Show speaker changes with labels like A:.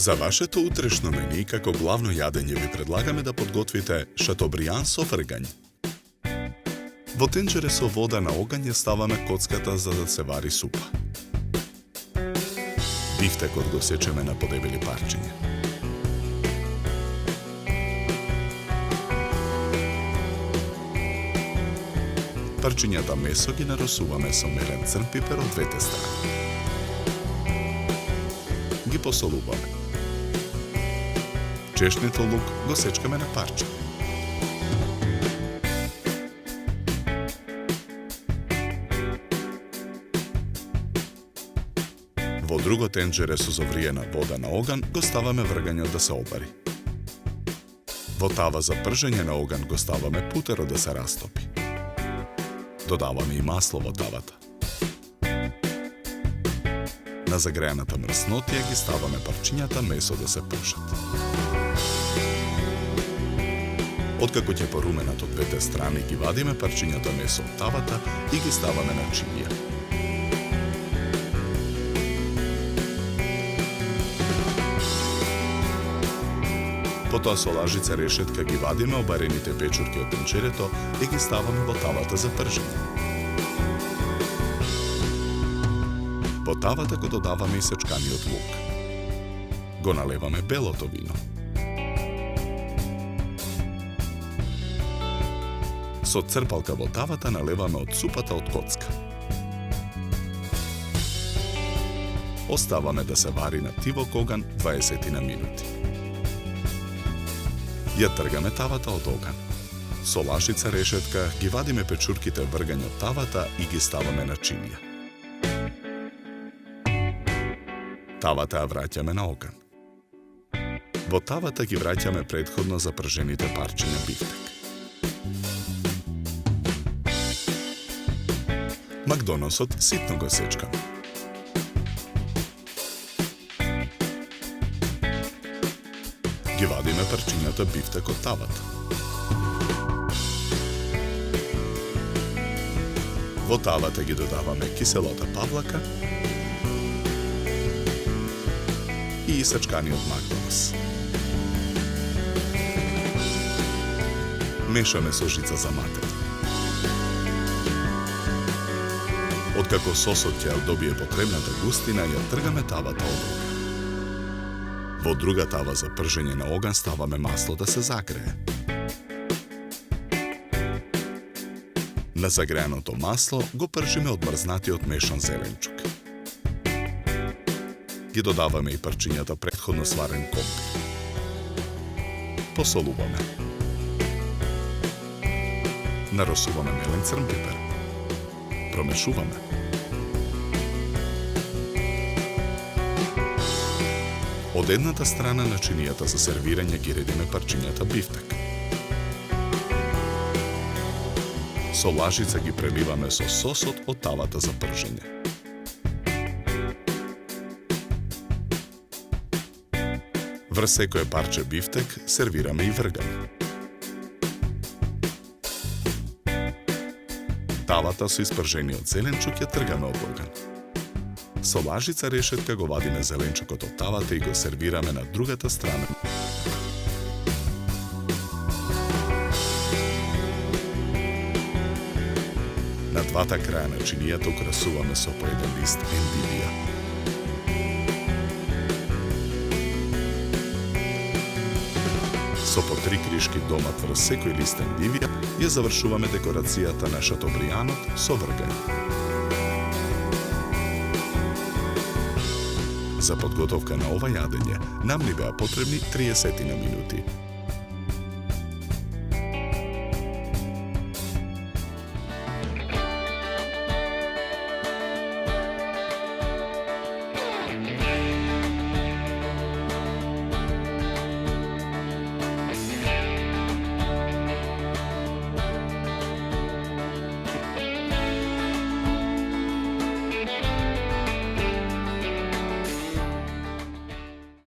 A: За вашето утрешно мени, како главно јадење ви предлагаме да подготвите шатобријан со вргањ. Во тенџере со вода на оган ја ставаме коцката за да се вари супа. Бифтекот го сечеме на подебели парчиња. Парчињата месо ги наросуваме со мелен црн пипер од двете страни. Ги посолуваме. Чешниот лук го сечкаме на парче. Во друго тенџере со завриена вода на оган го ставаме вргањот да се обари. Во тава за пржење на оган го ставаме путерот да се растопи. Додаваме и масло во тавата. На загрејаната мрснотија ги ставаме парчињата месо да се пушат. Откако ќе поруменат од двете страни, ги вадиме парчињата месо од тавата и ги ставаме на чинија. Потоа со лажица решетка ги вадиме обарените печурки од тенџерето и ги ставаме во тавата за пржење. Во тавата го додаваме и сечканиот лук. Го налеваме белото вино. Со црпалка во тавата налеваме од супата од коцка. Оставаме да се вари на тивок оган 20 минути. Ја тргаме тавата од оган. Со лашица решетка ги вадиме печурките вргањ од тавата и ги ставаме на чинија. Тавата ја враќаме на оган. Во тавата ги враќаме претходно запржените парчиња бифтек. Макдоносот ситно го сечкаме. Ги вадиме парчињата бифтек од тавата. Во тавата ги додаваме киселата павлака и исечканиот макдонос. Мешаме со жица за матет. Откако сосот ќе добие потребната густина, ја тргаме тавата од оган. Во друга тава за пржење на оган ставаме масло да се загрее. На загреаното масло го пржиме одмрзнатиот мешан зеленчук. Ги додаваме и парчињата претходно сварен компир. Посолуваме. Наросуваме мелен црн пипер. Промешуваме. Од едната страна на чинијата за сервирање ги редиме парчињата бифтек. Со лажица ги преливаме со сосот од тавата за пржење. Врз секое парче бифтек сервираме и вргање. Тавата со испржениот зеленчук ја тргаме од оган. Со лажица решетка го вадиме зеленчукот од тавата и го сервираме на другата страна. На двата краја на чинијата украсуваме со по еден лист ендивија. Со по 3 кришки домат врз секој лист ендивија ја завршуваме декорацијата на шатобријанот со вргање. За подготовка на ова јадење нам ни беа потребни 30 минути.